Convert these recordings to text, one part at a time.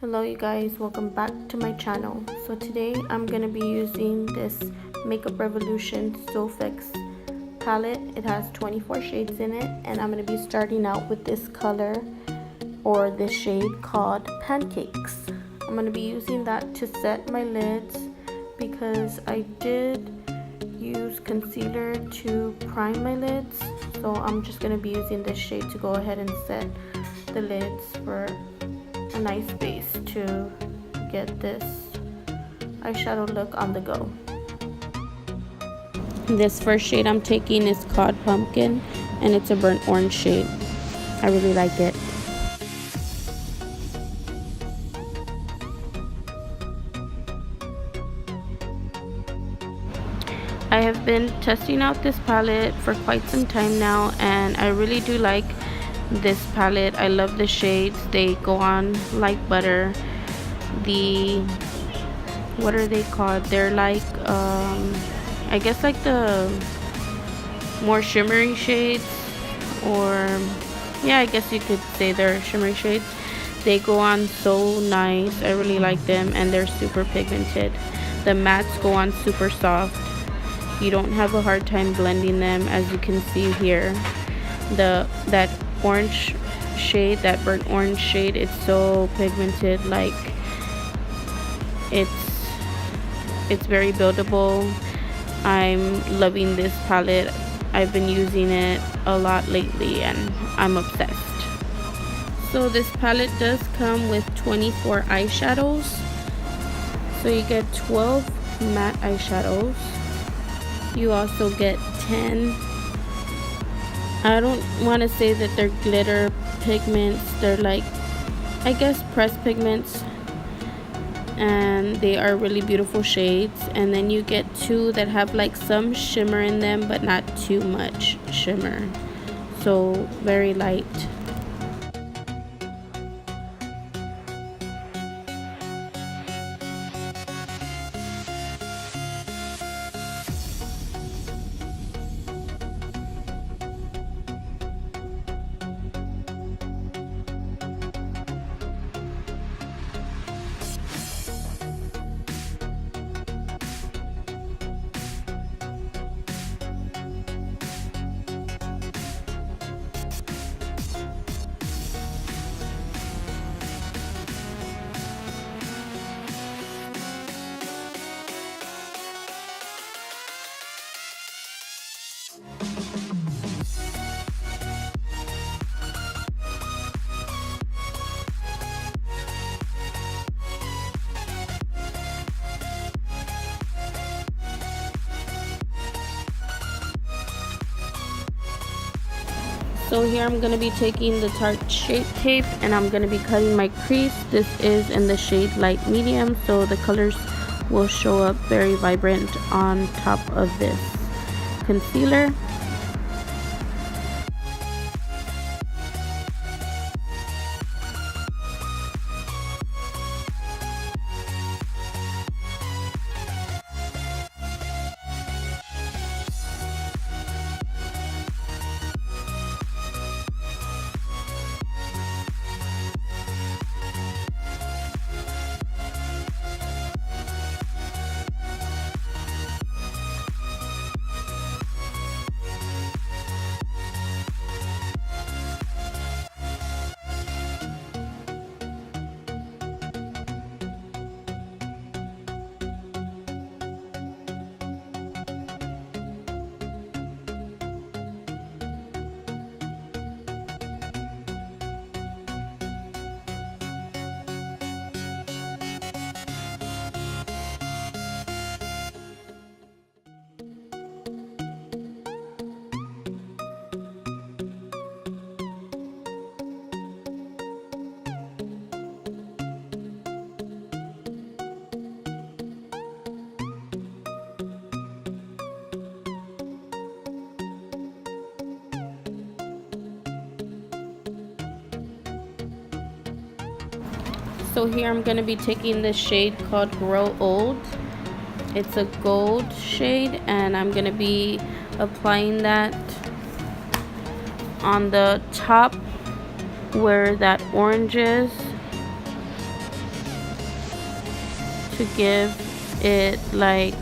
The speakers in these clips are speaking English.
Hello you guys, welcome back to my channel. So today I'm going to be using this Up Revolution Soph X palette. It has 24 shades in it, and I'm going to be starting out with this color or this shade called Pancakes. I'm going to be using that to set my lids because I did use concealer to prime my lids. So I'm just going to be using this shade to go ahead and set the lids for a nice base to get this eyeshadow look on the go. This first shade I'm taking is called Pumpkin, and it's a burnt orange shade. I really like it. I have been testing out this palette for quite some time now, and I really do like this palette. I love the shades. They go on like butter. What are they called? They're like I guess like the more shimmery shades, or yeah, I guess you could say they're shimmery shades. They go on so nice. I really like them, and they're super pigmented. The mattes go on super soft. You don't have a hard time blending them, as you can see here. That orange shade, that burnt orange shade, it's so pigmented. Like it's very buildable. I'm loving this palette. I've been using it a lot lately and I'm obsessed. So this palette does come with 24 eyeshadows. So you get 12 matte eyeshadows. You also get 10, I don't want to say that they're glitter pigments, they're like, I guess, pressed pigments, and they are really beautiful shades. And then you get 2 that have like some shimmer in them, but not too much shimmer, so very light. So here I'm going to be taking the Tarte Shape Tape, and I'm going to be cutting my crease. This is in the shade light medium, so the colors will show up very vibrant on top of this concealer. So here I'm going to be taking this shade called Grow Old. It's a gold shade, and I'm going to be applying that on the top where that orange is, to give it like,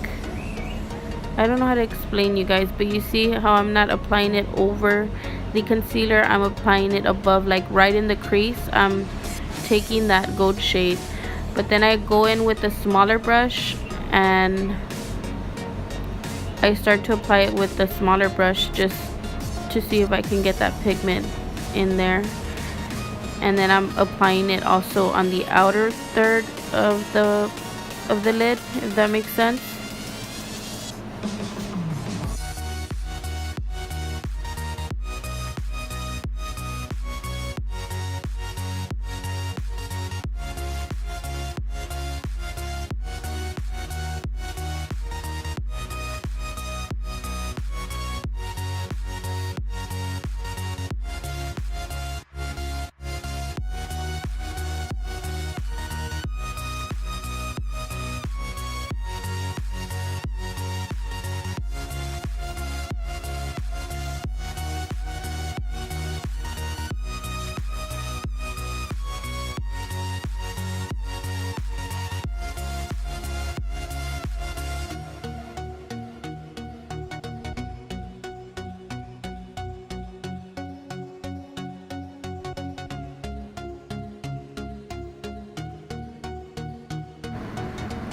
I don't know how to explain, you guys, but you see how I'm not applying it over the concealer, I'm applying it above, like right in the crease. I'm taking that gold shade, but then I go in with a smaller brush and I start to apply it with the smaller brush just to see if I can get that pigment in there. And then I'm applying it also on the outer third of the lid, if that makes sense.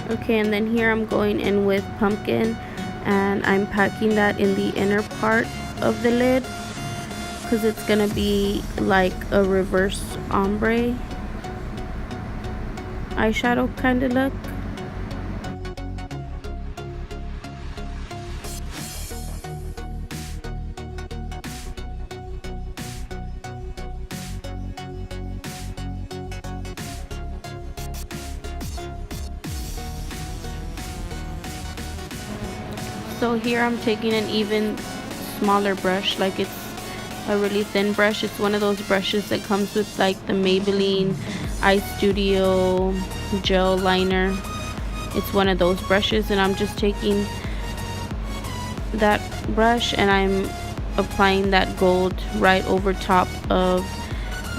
Okay, and then here I'm going in with pumpkin and I'm packing that in the inner part of the lid because it's gonna be like a reverse ombre eyeshadow kind of look. So here I'm taking an even smaller brush, like it's a really thin brush. It's one of those brushes that comes with like the Maybelline Eye Studio gel liner. It's one of those brushes, and I'm just taking that brush and I'm applying that gold right over top of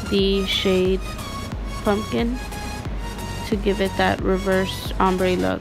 the shade Pumpkin to give it that reverse ombre look.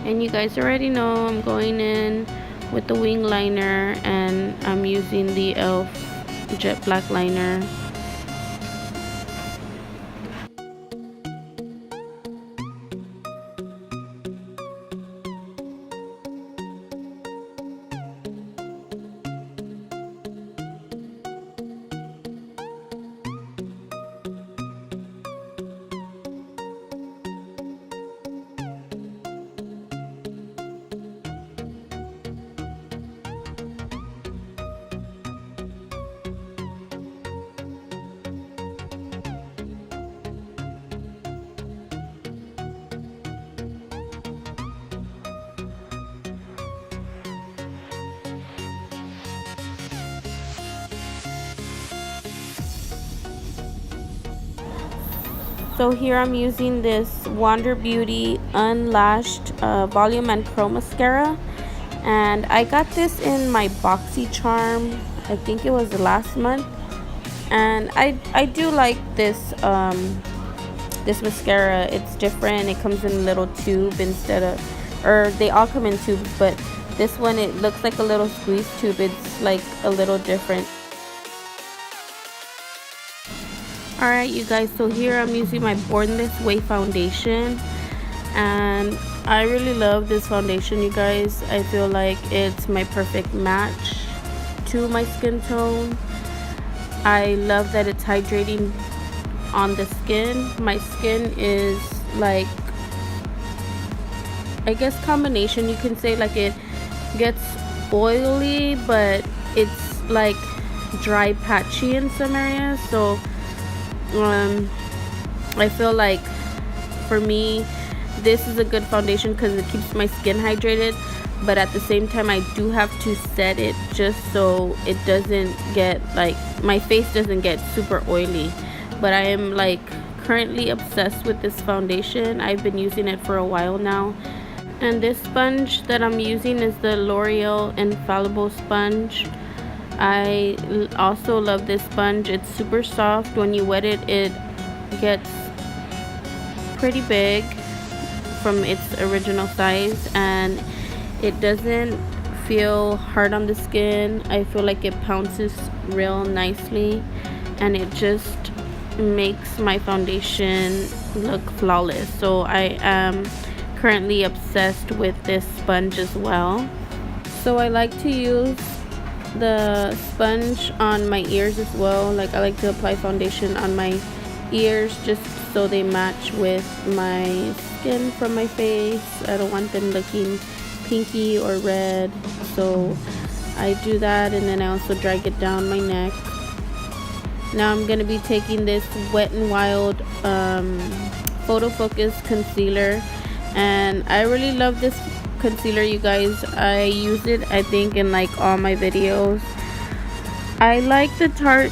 And you guys already know I'm going in with the wing liner, and I'm using the e.l.f. jet black liner. So here I'm using this Wander Beauty Unlashed Volume and Pro Mascara. And I got this in my BoxyCharm, I think it was last month. And I do like this this mascara. It's different. It comes in a little tube instead of, or they all come in tubes, but this one, it looks like a little squeeze tube. It's like a little different. Alright you guys, so here I'm using my Born This Way foundation, and I really love this foundation, you guys. I feel like it's my perfect match to my skin tone. I love that it's hydrating on the skin. My skin is like, I guess combination, you can say, like it gets oily, but it's like dry, patchy in some areas. So I feel like for me this is a good foundation because it keeps my skin hydrated, but at the same time I do have to set it just so it doesn't get, like, my face doesn't get super oily. But I am like currently obsessed with this foundation. I've been using it for a while now. And this sponge that I'm using is the L'Oreal Infallible sponge. I also love this sponge. It's super soft. When you wet it, it gets pretty big from its original size, and it doesn't feel hard on the skin. I feel like it pounces real nicely, and it just makes my foundation look flawless. So I am currently obsessed with this sponge as well. So I like to use the sponge on my ears as well. Like, I like to apply foundation on my ears just so they match with my skin from my face. I don't want them looking pinky or red, so I do that, and then I also drag it down my neck. Now I'm going to be taking this Wet n Wild Photo Focus concealer, and I really love this concealer, you guys. I use it, I think, in like all my videos. I like the Tarte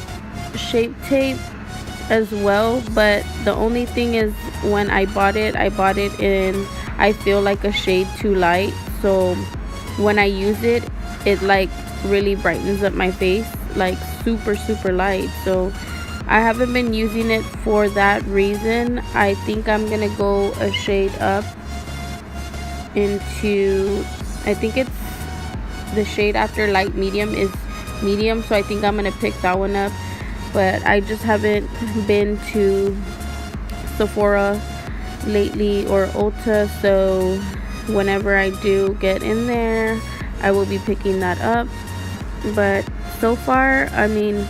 Shape Tape as well, but the only thing is when I bought it in, I feel like, a shade too light. So when I use it, it like really brightens up my face, like super light. So I haven't been using it for that reason. I think I'm gonna go a shade up into, I think it's the shade after light medium is medium, so I think I'm gonna pick that one up. But I just haven't been to Sephora lately or Ulta, so whenever I do get in there, I will be picking that up. But so far, I mean,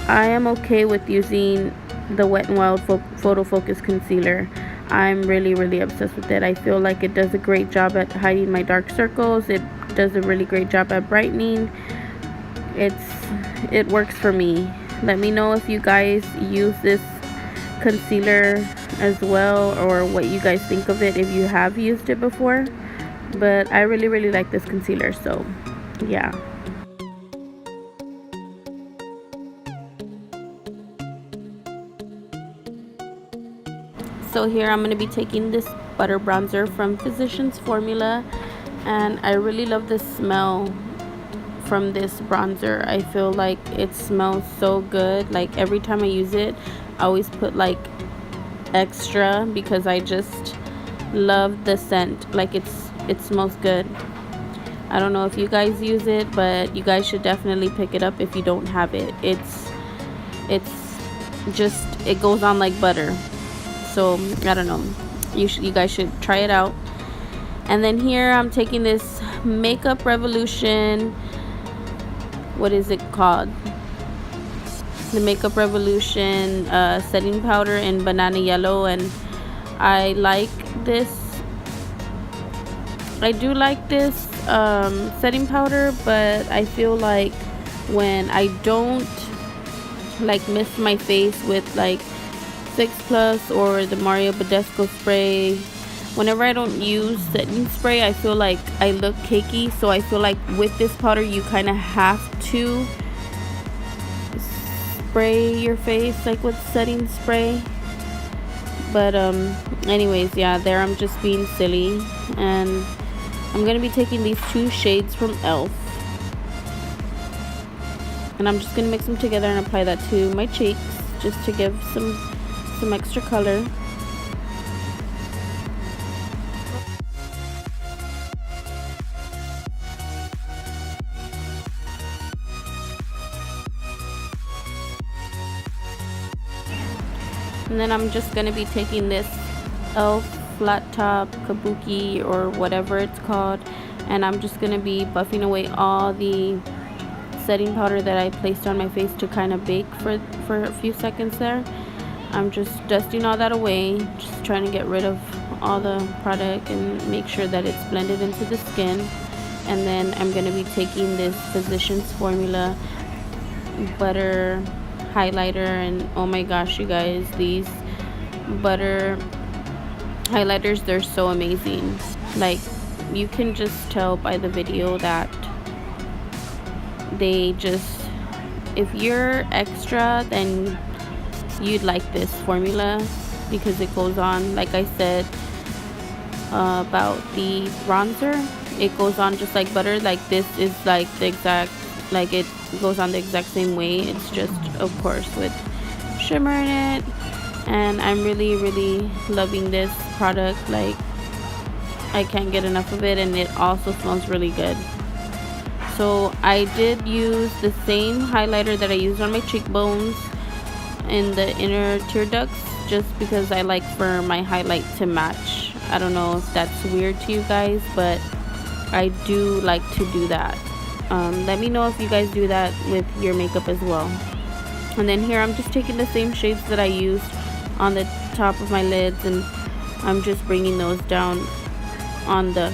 I am okay with using the Wet n Wild Photo Focus concealer. I'm really obsessed with it. I feel like it does a great job at hiding my dark circles. It does a really great job at brightening. It works for me. Let me know if you guys use this concealer as well, or what you guys think of it if you have used it before. But I really like this concealer, so yeah. So here I'm going to be taking this butter bronzer from Physicians Formula, and I really love the smell from this bronzer. I feel like it smells so good. Like, every time I use it, I always put like extra because I just love the scent. Like, it smells good. I don't know if you guys use it, but you guys should definitely pick it up if you don't have it. It's just, it goes on like butter. So I don't know, you guys should try it out. And then here I'm taking this Makeup Revolution, what is it called, the Makeup Revolution setting powder in banana yellow. And I like this, I do like this setting powder, but I feel like when I don't like mist my face with like 6 Plus or the Mario Badescu spray, whenever I don't use setting spray, I feel like I look cakey. So I feel like with this powder you kind of have to spray your face like with setting spray. But anyways, yeah, there I'm just being silly, and I'm gonna be taking these 2 shades from ELF, and I'm just gonna mix them together and apply that to my cheeks just to give some extra color. And then I'm just gonna be taking this ELF flat top kabuki or whatever it's called, and I'm just gonna be buffing away all the setting powder that I placed on my face to kind of bake for a few seconds there. I'm just dusting all that away, just trying to get rid of all the product and make sure that it's blended into the skin. And then I'm going to be taking this Physicians Formula butter highlighter, and oh my gosh, you guys, these butter highlighters, they're so amazing. Like, you can just tell by the video that they just, if you're extra, then you'd like this formula because it goes on, like I said about the bronzer, it goes on just like butter. Like, this is like the exact, like, it goes on the exact same way. It's just, of course, with shimmer in it. And I'm really loving this product. Like, I can't get enough of it, and it also smells really good. So I did use the same highlighter that I used on my cheekbones in the inner tear ducts, just because I like for my highlight to match. I don't know if that's weird to you guys, but I do like to do that. Let me know if you guys do that with your makeup as well. And then here I'm just taking the same shades that I used on the top of my lids, and I'm just bringing those down on the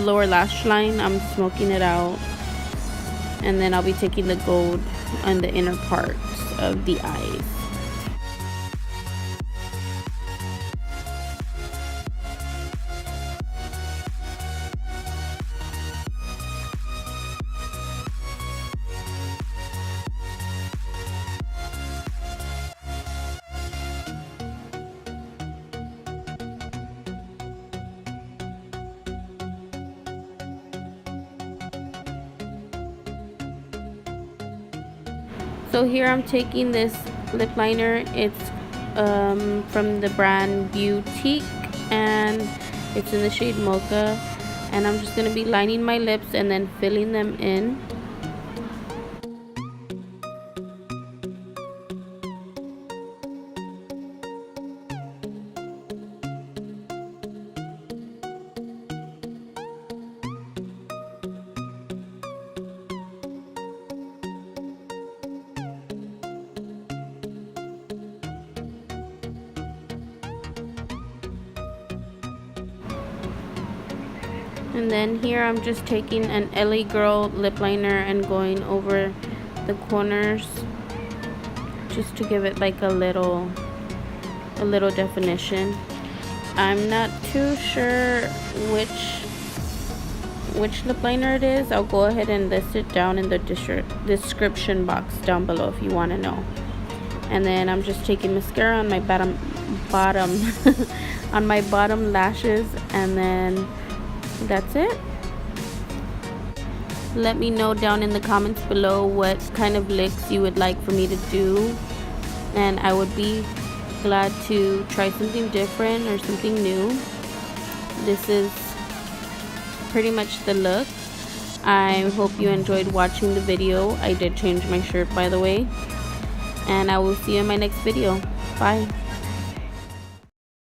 lower lash line. I'm smoking it out, and then I'll be taking the gold on the inner parts of the eyes. So here I'm taking this lip liner. It's from the brand Beautique, and it's in the shade Mocha. And I'm just going to be lining my lips and then filling them in. And then here I'm just taking an LA Girl lip liner and going over the corners just to give it like a little definition. I'm not too sure which lip liner it is. I'll go ahead and list it down in the description box down below if you want to know. And then I'm just taking mascara on my bottom on my bottom lashes, and then that's it. Let me know down in the comments below what kind of looks you would like for me to do, and I would be glad to try something different or something new. This is pretty much the look. I hope you enjoyed watching the video. I did change my shirt, by the way, and I will see you in my next video. Bye.